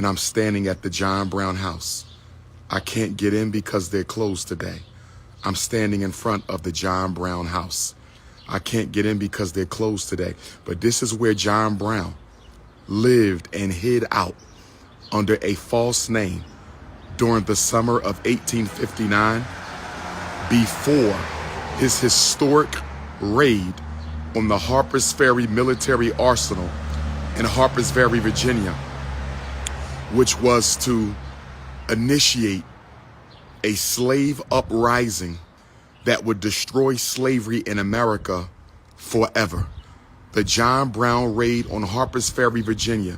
and I'm standing at the John Brown house. I can't get in because they're closed today. I'm standing in front of the John Brown house. I can't get in because they're closed today. But this is where John Brown lived and hid out under a false name during the summer of 1859 before his historic raid on the Harpers Ferry military arsenal in Harpers Ferry, Virginia, which was to initiate a slave uprising that would destroy slavery in America forever. The John Brown raid on Harpers Ferry, Virginia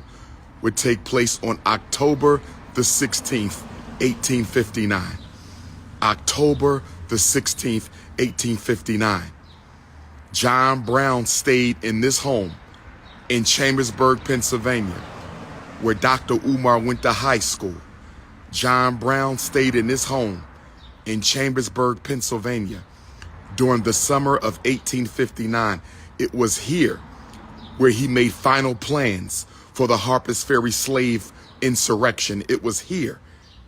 would take place on October the 16th, 1859. October the 16th, 1859. John Brown stayed in this home in Chambersburg, Pennsylvania, where Dr. Umar went to high school. John Brown stayed in this home in Chambersburg, Pennsylvania during the summer of 1859. It was here where he made final plans for the Harpers Ferry slave insurrection. It was here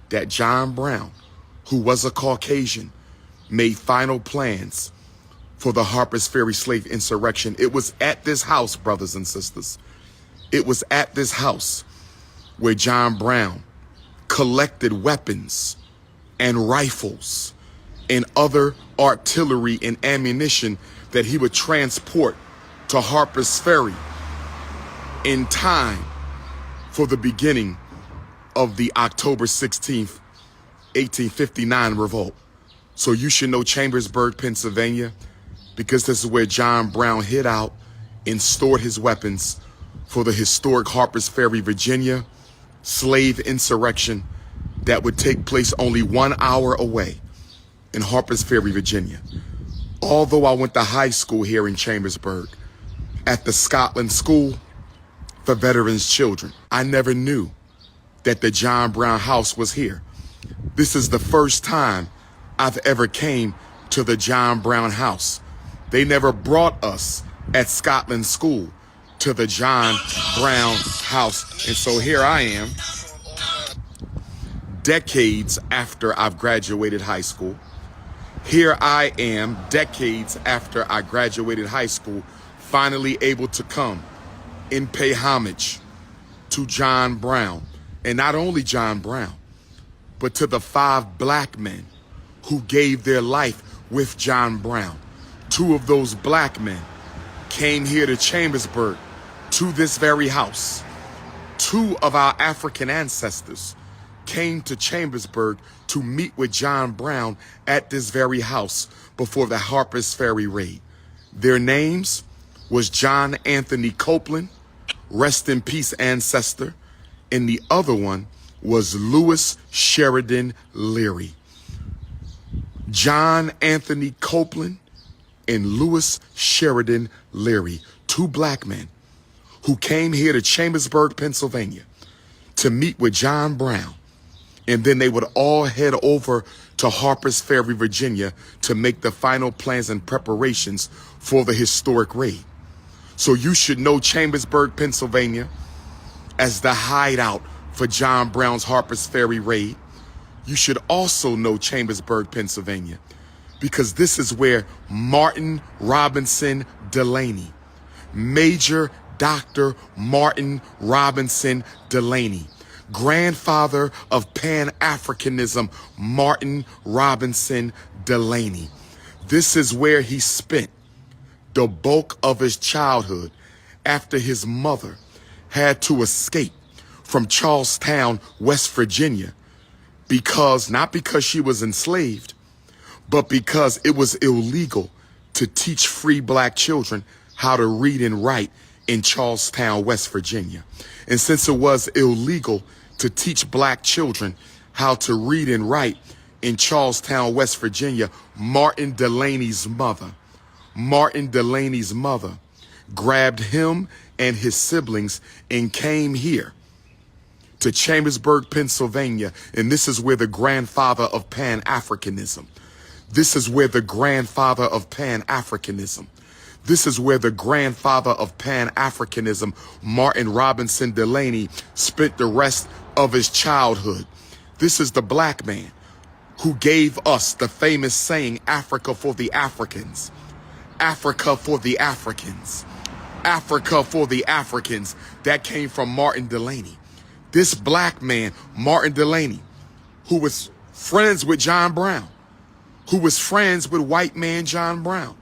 that John Brown, who was a Caucasian, made final plans for the Harpers Ferry slave insurrection. It was at this house, brothers and sisters. It was at this house where John Brown collected weapons and rifles and other artillery and ammunition that he would transport to Harpers Ferry in time for the beginning of the October 16th, 1859 revolt. So you should know Chambersburg, Pennsylvania, because this is where John Brown hid out and stored his weapons for the historic Harpers Ferry, Virginia slave insurrection that would take place only 1 hour away in Harpers Ferry, Virginia. Although I went to high school here in Chambersburg at the Scotland School for Veterans Children, I never knew that the John Brown house was here. This is the first time I've ever came to the John Brown house. They never brought us at Scotland School to the John Brown house. And so here I am, decades after I've graduated high school. Here I am, decades after I graduated high school, finally able to come and pay homage to John Brown. And not only John Brown, but to the 5 black men who gave their life with John Brown. 2 of those black men came here to Chambersburg, to this very house. 2 of our African ancestors came to Chambersburg to meet with John Brown at this very house before the Harpers Ferry raid. Their names was John Anthony Copeland, rest in peace ancestor, and the other one was Lewis Sheridan Leary. John Anthony Copeland and Lewis Sheridan Leary, 2 black men who came here to Chambersburg, Pennsylvania to meet with John Brown. And then they would all head over to Harpers Ferry, Virginia to make the final plans and preparations for the historic raid. So you should know Chambersburg, Pennsylvania as the hideout for John Brown's Harpers Ferry raid. You should also know Chambersburg, Pennsylvania, because this is where Martin Robinson Delaney, Major Dr. Martin Robinson Delaney, grandfather of Pan-Africanism, Martin Robinson Delaney. This is where he spent the bulk of his childhood after his mother had to escape from Charlestown, West Virginia, not because she was enslaved, but because it was illegal to teach free black children how to read and write in Charlestown, West Virginia. And since it was illegal to teach black children how to read and write in Charlestown, West Virginia, Martin Delaney's mother grabbed him and his siblings and came here to Chambersburg, Pennsylvania. And this is where the grandfather of Pan-Africanism, this is where the grandfather of Pan-Africanism, Martin Robinson Delaney, spent the rest of his childhood. This is the black man who gave us the famous saying, Africa for the Africans. Africa for the Africans. Africa for the Africans. That came from Martin Delany. This black man, Martin Delany, who was friends with John Brown, who was friends with white man John Brown,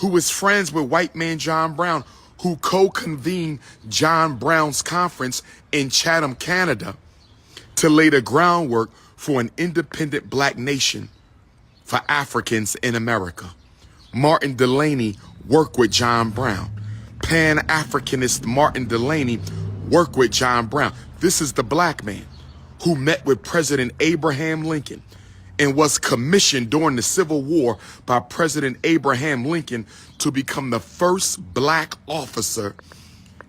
who was friends with white man John Brown, who co-convened John Brown's conference in Chatham, Canada, to lay the groundwork for an independent black nation for Africans in America. Martin Delany worked with John Brown. Pan-Africanist Martin Delany worked with John Brown. This is the black man who met with President Abraham Lincoln and was commissioned during the Civil War by President Abraham Lincoln to become the first black officer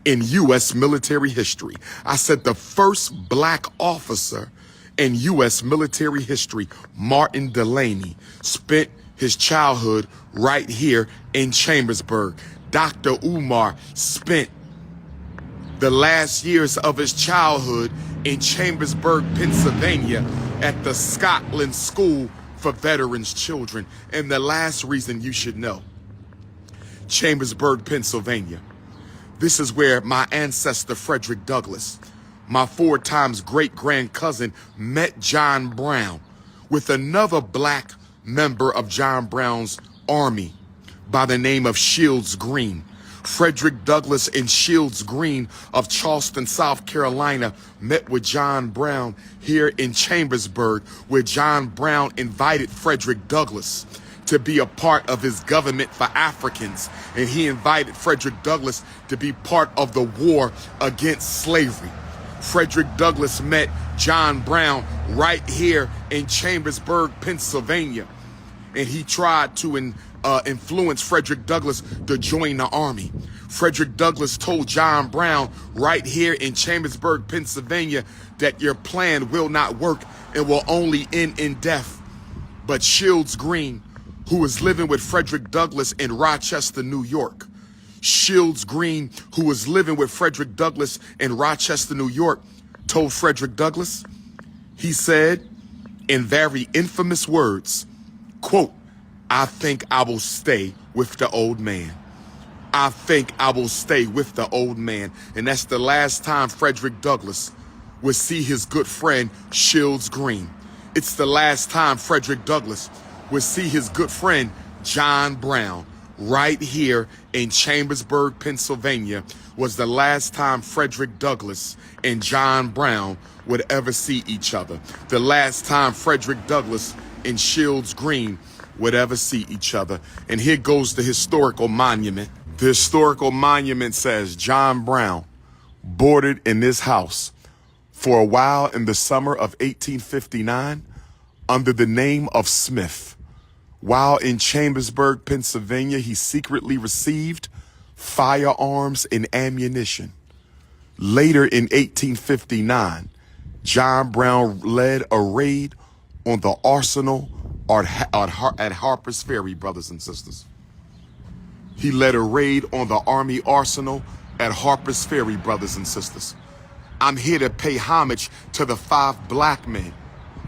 in U.S. military history. I said the first black officer in U.S. military history. Martin Delany spent his childhood right here in Chambersburg. Dr. Umar spent the last years of his childhood in Chambersburg, Pennsylvania, at the Scotland School for Veterans Children. And the last reason you should know, Chambersburg, Pennsylvania. This is where my ancestor, Frederick Douglass, my 4 times great-grand cousin, met John Brown with another black member of John Brown's army by the name of Shields Green. Frederick Douglass and Shields Green of Charleston, South Carolina, met with John Brown here in Chambersburg, where John Brown invited Frederick Douglass to be a part of his government for Africans. And he invited Frederick Douglass to be part of the war against slavery. Frederick Douglass met John Brown right here in Chambersburg, Pennsylvania. And he tried to influence Frederick Douglass to join the army. Frederick Douglass told John Brown right here in Chambersburg, Pennsylvania, that your plan will not work and will only end in death. But Shields Green, who was living with Frederick Douglass in Rochester, New York, Shields Green, who was living with Frederick Douglass in Rochester, New York, told Frederick Douglass, he said in very infamous words, quote, I think I will stay with the old man. I think I will stay with the old man. And that's the last time Frederick Douglass would see his good friend Shields Green. It's the last time Frederick Douglass would see his good friend John Brown. Right here in Chambersburg, Pennsylvania, was the last time Frederick Douglass and John Brown would ever see each other. The last time Frederick Douglass and Shields Green would ever see each other. And here goes the historical monument. The historical monument says John Brown boarded in this house for a while in the summer of 1859 under the name of Smith. While in Chambersburg, Pennsylvania, he secretly received firearms and ammunition. Later in 1859, John Brown led a raid on the arsenal at Harpers Ferry, brothers and sisters. He led a raid on the Army arsenal at Harpers Ferry, brothers and sisters. I'm here to pay homage to the 5 black men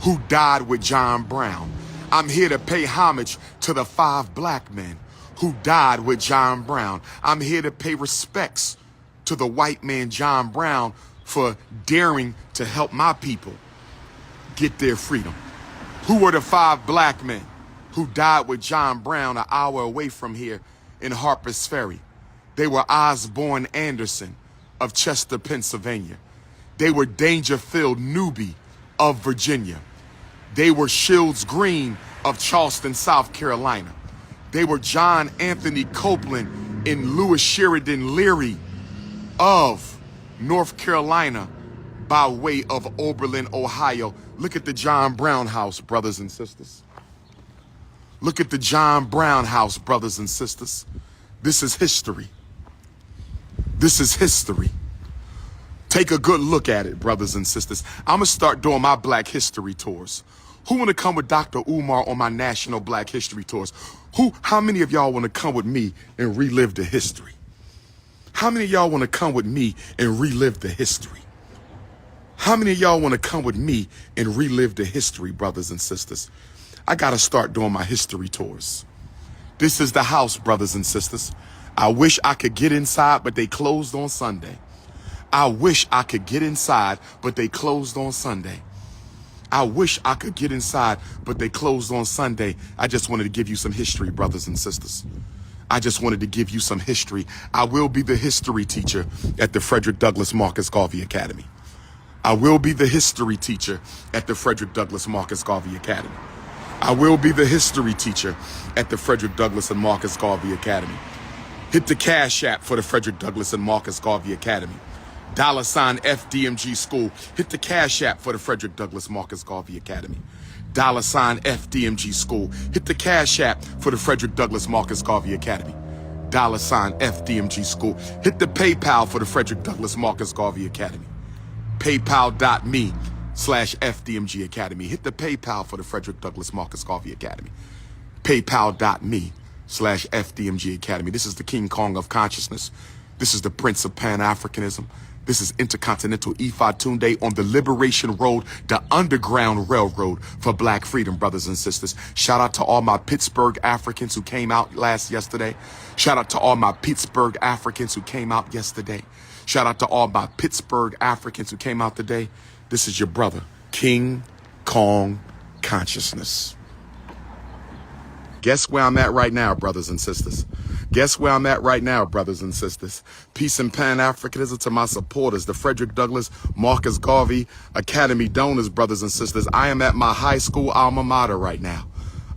who died with John Brown. I'm here to pay homage to the 5 black men who died with John Brown. I'm here to pay respects to the white man John Brown for daring to help my people get their freedom. Who were the 5 black men who died with John Brown an hour away from here in Harpers Ferry? They were Osborne Anderson of Chester, Pennsylvania. They were Dangerfield Newby of Virginia. They were Shields Green of Charleston, South Carolina. They were John Anthony Copeland and Louis Sheridan Leary of North Carolina by way of Oberlin, Ohio. Look at the John Brown house, brothers and sisters. Look at the John Brown house, brothers and sisters. This is history. This is history. Take a good look at it, brothers and sisters. I'm going to start doing my Black History tours. Who want to come with Dr. Umar on my national Black History tours? How many of y'all want to come with me and relive the history? How many of y'all want to come with me and relive the history? How many of y'all want to come with me and relive the history, brothers and sisters? I got to start doing my history tours. This is the house, brothers and sisters. I wish I could get inside, but they closed on Sunday. I wish I could get inside, but they closed on Sunday. I wish I could get inside, but they closed on Sunday. I just wanted to give you some history, brothers and sisters. I just wanted to give you some history. I will be the history teacher at the Frederick Douglass Marcus Garvey Academy. I will be the history teacher at the Frederick Douglass Marcus Garvey Academy. I will be the history teacher at the Frederick Douglass and Marcus Garvey Academy. Hit the Cash App for the Frederick Douglass and Marcus Garvey Academy. $ FDMG School. Hit the Cash App for the Frederick Douglass Marcus Garvey Academy. $ FDMG School. Hit the Cash App for the Frederick Douglass Marcus Garvey Academy. $ FDMG School. Hit the PayPal for the Frederick Douglass Marcus Garvey Academy. PayPal.me/FDMG Academy. Hit the PayPal for the Frederick Douglass Marcus Garvey Academy. PayPal.me/FDMG Academy. This is the King Kong of consciousness. This is the Prince of Pan-Africanism. This is Intercontinental Ifa Tunde on the Liberation Road, the Underground Railroad for Black freedom, brothers and sisters. Shout out to all my Pittsburgh Africans who came out yesterday. Shout out to all my Pittsburgh Africans who came out yesterday. Shout out to all my Pittsburgh Africans who came out today. This is your brother, King Kong Consciousness. Guess where I'm at right now, brothers and sisters? Guess where I'm at right now, brothers and sisters? Peace and Pan-Africanism to my supporters, the Frederick Douglass Marcus Garvey Academy donors, brothers and sisters. I am at my high school alma mater right now.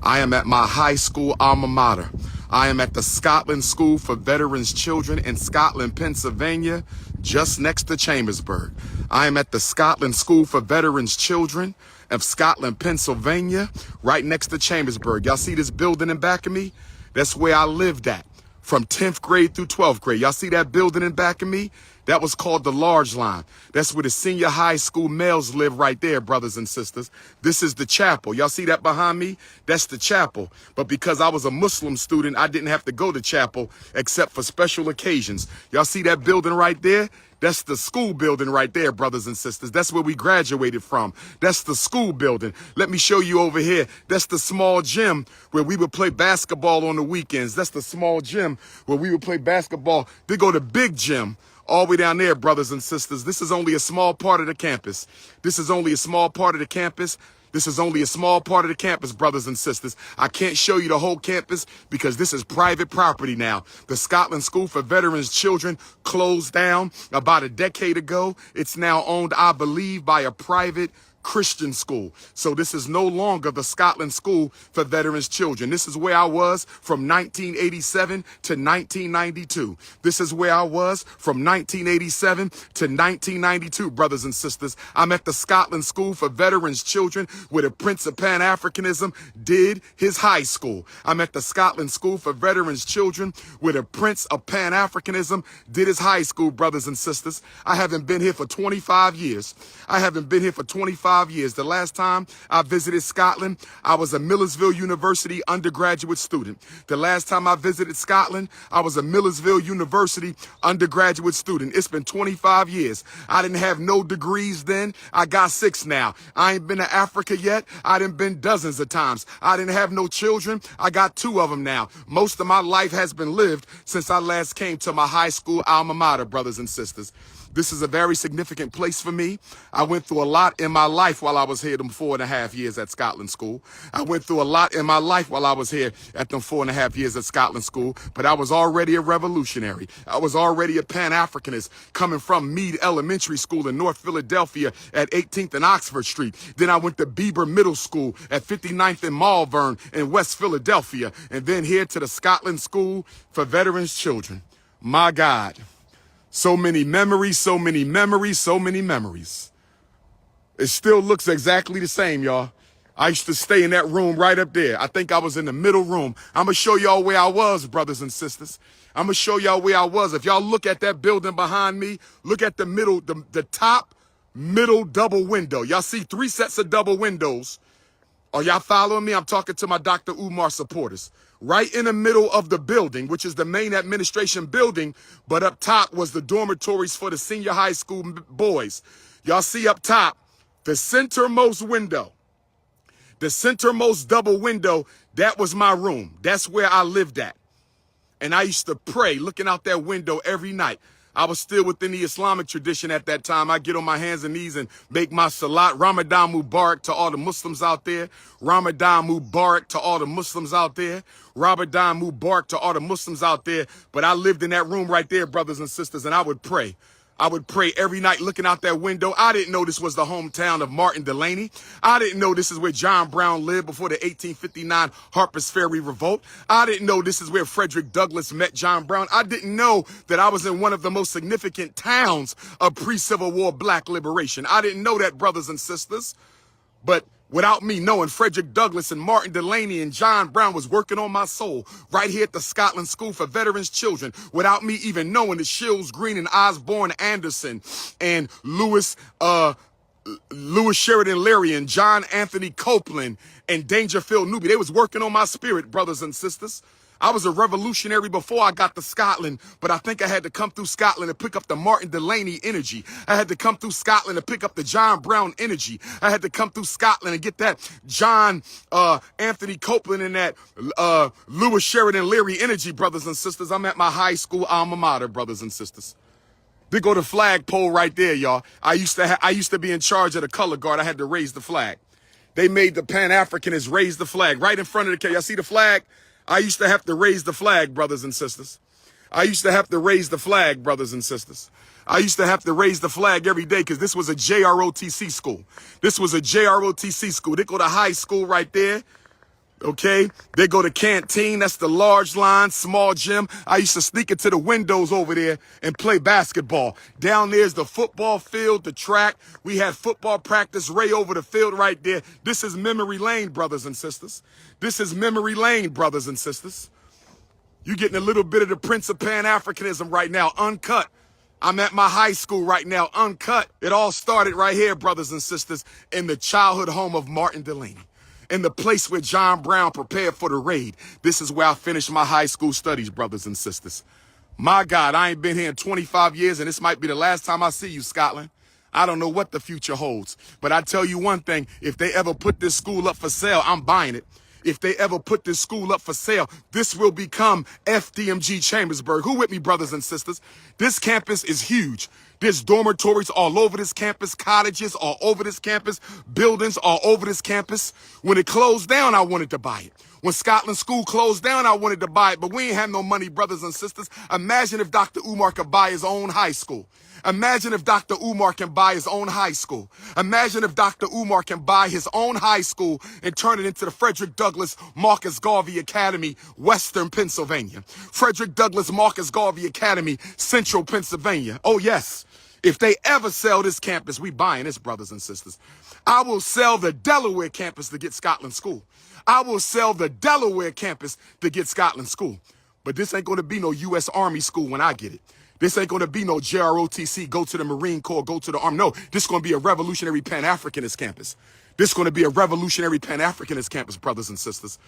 I am at my high school alma mater. I am at the Scotland School for Veterans Children in Scotland, Pennsylvania, just next to Chambersburg. I am at the Scotland School for Veterans Children of Scotland, Pennsylvania, right next to Chambersburg. Y'all see this building in back of me? That's where I lived at from 10th grade through 12th grade. Y'all see that building in back of me? That was called the Large Line. That's where the senior high school males live right there, brothers and sisters. This is the chapel. Y'all see that behind me? That's the chapel. But because I was a Muslim student, I didn't have to go to chapel except for special occasions. Y'all see that building right there? That's the school building right there, brothers and sisters. That's where we graduated from. That's the school building. Let me show you over here. That's the small gym where we would play basketball on the weekends. That's the small gym where we would play basketball. They go to big gym all the way down there, brothers and sisters. This is only a small part of the campus. This is only a small part of the campus. This is only a small part of the campus, brothers and sisters. I can't show you the whole campus because this is private property now. The Scotland School for Veterans Children closed down about a decade ago. It's now owned, I believe, by a private Christian school. So this is no longer the Scotland School for Veterans Children. This is where I was from 1987 to 1992. This is where I was from 1987 to 1992, brothers and sisters. I'm at the Scotland School for Veterans Children where the Prince of Pan-Africanism did his high school. I'm at the Scotland School for Veterans Children where the Prince of Pan-Africanism did his high school, brothers and sisters. I haven't been here for 25 years. I haven't been here for 25 years. The last time I visited Scotland, I was a Millersville University undergraduate student. The last time I visited Scotland, I was a Millersville University undergraduate student. It's been 25 years. I didn't have no degrees then. I got 6 now. I ain't been to Africa yet. I done been dozens of times. I didn't have no children. I got 2 of them now. Most of my life has been lived since I last came to my high school alma mater, brothers and sisters. This is a very significant place for me. I went through a lot in my life while I was here them 4.5 years at Scotland School. I went through a lot in my life while I was here at them 4.5 years at Scotland School, but I was already a revolutionary. I was already a Pan-Africanist coming from Meade Elementary School in North Philadelphia at 18th and Oxford Street. Then I went to Bieber Middle School at 59th and Malvern in West Philadelphia, and then here to the Scotland School for Veterans Children. My God. So many memories, so many memories, so many memories. It still looks exactly the same, y'all. I used to stay in that room right up there. I think I was in the middle room. I'm going to show y'all where I was, brothers and sisters. I'm going to show y'all where I was. If y'all look at that building behind me, look at the middle, the top middle double window. Y'all see 3 sets of double windows. Are y'all following me? I'm talking to my Dr. Umar supporters. Right in the middle of the building, which is the main administration building, but up top was the dormitories for the senior high school boys. Y'all see up top, the centermost window, the centermost double window, that was my room. That's where I lived at. And I used to pray looking out that window every night. I was still within the Islamic tradition at that time. I get on my hands and knees and make my salat. Ramadan Mubarak to all the Muslims out there. Ramadan Mubarak to all the Muslims out there. Ramadan Mubarak to all the Muslims out there. But I lived in that room right there, brothers and sisters, and I would pray. I would pray every night looking out that window. I didn't know this was the hometown of Martin Delany. I didn't know this is where John Brown lived before the 1859 Harpers Ferry Revolt. I didn't know this is where Frederick Douglass met John Brown. I didn't know that I was in one of the most significant towns of pre-Civil War black liberation. I didn't know that, brothers and sisters. But without me knowing, Frederick Douglass and Martin Delany and John Brown was working on my soul right here at the Scotland School for Veterans Children. Without me even knowing that Shields Green and Osborne Anderson and Lewis Sheridan Leary and John Anthony Copeland and Dangerfield Newby, they was working on my spirit, brothers and sisters. I was a revolutionary before I got to Scotland, but I think I had to come through Scotland to pick up the Martin Delany energy. I had to come through Scotland to pick up the John Brown energy. I had to come through Scotland and get that John Anthony Copeland and that Lewis Sheridan Leary energy, brothers and sisters. I'm at my high school alma mater, brothers and sisters. They go to flagpole right there, y'all. I used to be in charge of the color guard. I had to raise the flag. They made the Pan-Africanists raise the flag right in front of the cage. Y'all see the flag? I used to have to raise the flag, brothers and sisters. I used to have to raise the flag, brothers and sisters. I used to have to raise the flag every day because this was a JROTC school. This was a JROTC school. They go to high school right there. Okay, they go to canteen. That's the large line, small gym. I used to sneak into the windows over there and play basketball. Down there's the football field, the track. We had football practice right over the field right there. This is memory lane, brothers and sisters. This is memory lane, brothers and sisters. You're getting a little bit of the Prince of Pan-Africanism right now, uncut. I'm at my high school right now, uncut. It all started right here, brothers and sisters, in the childhood home of Martin Delany. In the place where John Brown prepared for the raid. This is where I finished my high school studies, brothers and sisters. My God, I ain't been here in 25 years, and this might be the last time I see you, Scotland. I don't know what the future holds. But I tell you one thing, if they ever put this school up for sale, I'm buying it. If they ever put this school up for sale, this will become FDMG Chambersburg. Who with me, brothers and sisters? This campus is huge. There's dormitories all over this campus, cottages all over this campus, buildings all over this campus. When it closed down, I wanted to buy it. When Scotland School closed down, I wanted to buy it, but we ain't have no money, brothers and sisters. Imagine if Dr. Umar could buy his own high school. Imagine if Dr. Umar can buy his own high school. Imagine if Dr. Umar can buy his own high school and turn it into the Frederick Douglass Marcus Garvey Academy, Western Pennsylvania. Frederick Douglass Marcus Garvey Academy, Central Pennsylvania. Oh, yes. If they ever sell this campus, we buying this, brothers and sisters. I will sell the Delaware campus to get Scotland School. I will sell the Delaware campus to get Scotland School. But this ain't going to be no U.S. Army school when I get it. This ain't going to be no JROTC, go to the Marine Corps, go to the Army. No, this is going to be a revolutionary Pan-Africanist campus. This is going to be a revolutionary Pan-Africanist campus, brothers and sisters.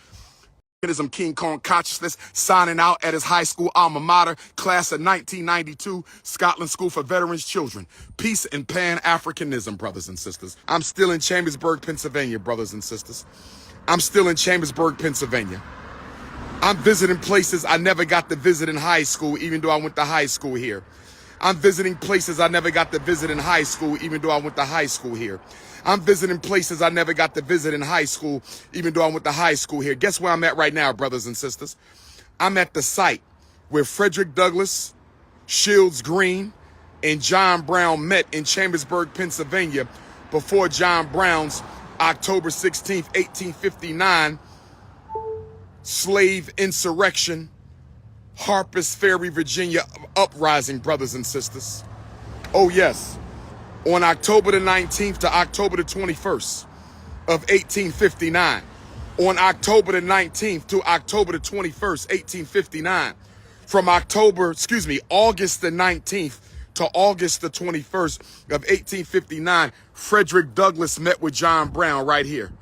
King Kong consciousness, signing out at his high school alma mater, class of 1992, Scotland School for Veterans Children. Peace and Pan-Africanism, brothers and sisters. I'm still in Chambersburg, Pennsylvania, brothers and sisters. I'm still in Chambersburg, Pennsylvania. I'm visiting places I never got to visit in high school, even though I went to high school here. I'm visiting places I never got to visit in high school, even though I went to high school here. I'm visiting places I never got to visit in high school, even though I went to high school here. Guess where I'm at right now, brothers and sisters? I'm at the site where Frederick Douglass, Shields Green, and John Brown met in Chambersburg, Pennsylvania, before John Brown's October 16th, 1859, slave insurrection, Harpers Ferry, Virginia uprising, brothers and sisters. Oh, yes. On October the 19th to October the 21st of 1859. On October the 19th to October the 21st, 1859. From August the 19th to August the 21st of 1859, Frederick Douglass met with John Brown right here.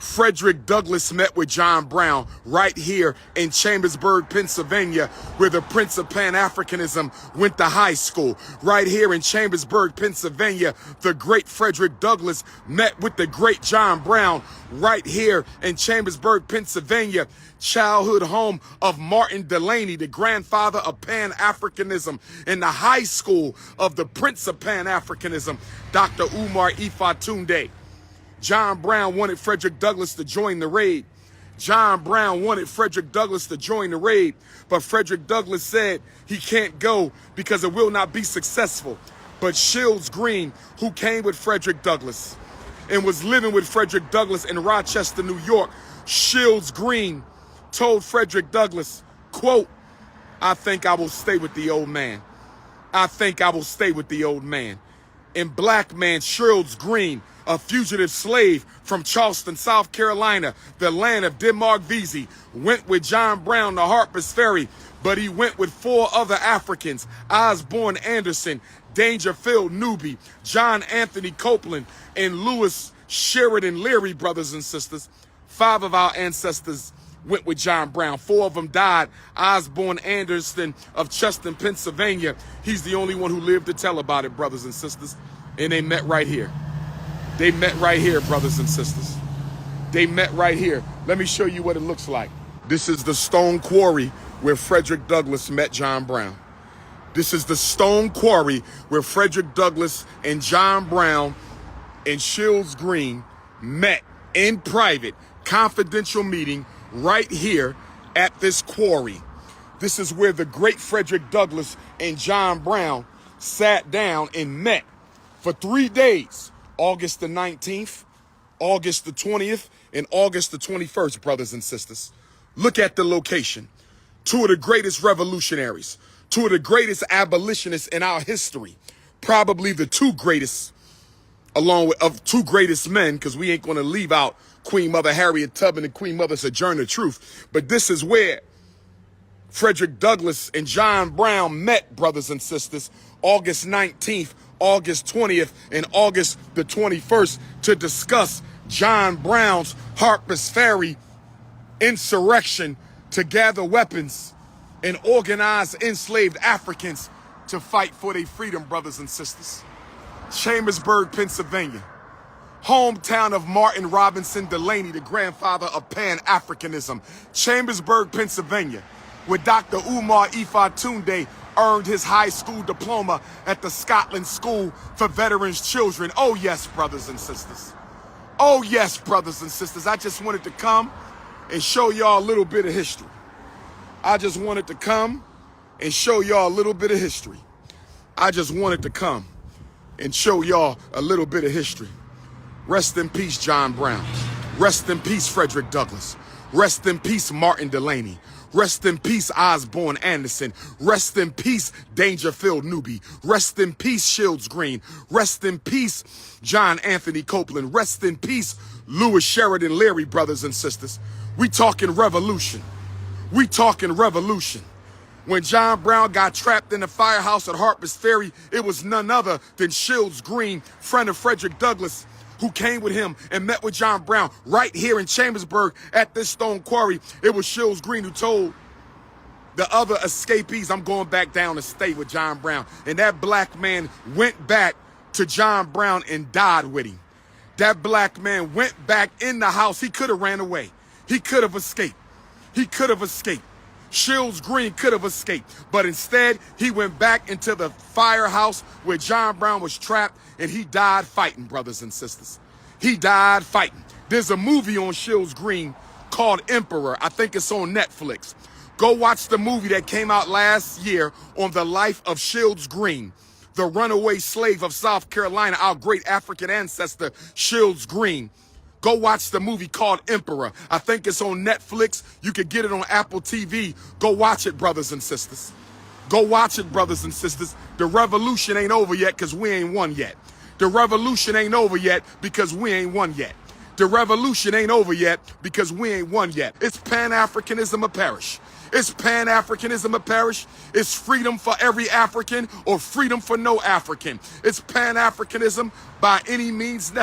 Frederick Douglass met with John Brown right here in Chambersburg, Pennsylvania, where the Prince of Pan-Africanism went to high school. Right here in Chambersburg, Pennsylvania, the great Frederick Douglass met with the great John Brown. Right here in Chambersburg, Pennsylvania, childhood home of Martin Delany, the grandfather of Pan-Africanism, in the high school of the Prince of Pan-Africanism, Dr. Umar Johnson. John Brown wanted Frederick Douglass to join the raid. John Brown wanted Frederick Douglass to join the raid, but Frederick Douglass said he can't go because it will not be successful. But Shields Green, who came with Frederick Douglass and was living with Frederick Douglass in Rochester, New York, Shields Green told Frederick Douglass, quote, "I think I will stay with the old man. I think I will stay with the old man." And black man Shields Green, a fugitive slave from Charleston, South Carolina, the land of Denmark Vesey, went with John Brown to Harpers Ferry, but he went with 4 other Africans: Osborne Anderson, Dangerfield Newby, John Anthony Copeland, and Lewis Sheridan Leary, brothers and sisters. 5 of our ancestors went with John Brown. 4 of them died. Osborne Anderson of Cheston, Pennsylvania, he's the only one who lived to tell about it, brothers and sisters. And they met right here. They met right here, brothers and sisters. They met right here. Let me show you what it looks like. This is the stone quarry where Frederick Douglass met John Brown. This is the stone quarry where Frederick Douglass and John Brown and Shields Green met in private, confidential meeting right here at this quarry. This is where the great Frederick Douglass and John Brown sat down and met for 3 days. August the 19th, August the 20th, and August the 21st, brothers and sisters. Look at the location. 2 of the greatest revolutionaries, 2 of the greatest abolitionists in our history, probably the 2 greatest, along with 2 greatest men, because we ain't going to leave out Queen Mother Harriet Tubman and Queen Mother Sojourner Truth. But this is where Frederick Douglass and John Brown met, brothers and sisters, August 19th, August 20th, and August the 21st, to discuss John Brown's Harpers Ferry insurrection to gather weapons and organize enslaved Africans to fight for their freedom, brothers and sisters. Chambersburg, Pennsylvania, hometown of Martin Robinson Delany, the grandfather of Pan-Africanism. Chambersburg, Pennsylvania, where Dr. Umar Johnson earned his high school diploma at the Scotland School for Veterans Children. Oh yes, brothers and sisters. Oh yes, brothers and sisters. I just wanted to come and show y'all a little bit of history. I just wanted to come and show y'all a little bit of history. I just wanted to come and show y'all a little bit of history. Rest in peace, John Brown. Rest in peace, Frederick Douglass. Rest in peace, Martin Delany. Rest in peace, Osborne Anderson. Rest in peace, Dangerfield Newby. Rest in peace, Shields Green. Rest in peace, John Anthony Copeland. Rest in peace, Lewis Sheridan Leary, brothers and sisters. We talking revolution. We talking revolution. When John Brown got trapped in the firehouse at Harpers Ferry, it was none other than Shields Green, friend of Frederick Douglass, who came with him and met with John Brown right here in Chambersburg at this stone quarry. It was Shields Green who told the other escapees, "I'm going back down to stay with John Brown." And that black man went back to John Brown and died with him. That black man went back in the house. He could have ran away. He could have escaped. He could have escaped. Shields Green could have escaped, but instead he went back into the firehouse where John Brown was trapped, and he died fighting, brothers and sisters. He died fighting. There's a movie on Shields Green called Emperor. I think it's on Netflix. Go watch the movie that came out last year on the life of Shields Green, the runaway slave of South Carolina, our great African ancestor, Shields Green. Go watch the movie called Emperor. I think it's on Netflix. You could get it on Apple TV. Go watch it, brothers and sisters. Go watch it, brothers and sisters. The revolution ain't over yet because we ain't won yet. The revolution ain't over yet because we ain't won yet. The revolution ain't over yet because we ain't won yet. It's Pan-Africanism or perish. It's Pan-Africanism or perish. It's freedom for every African or freedom for no African. It's Pan-Africanism by any means necessary.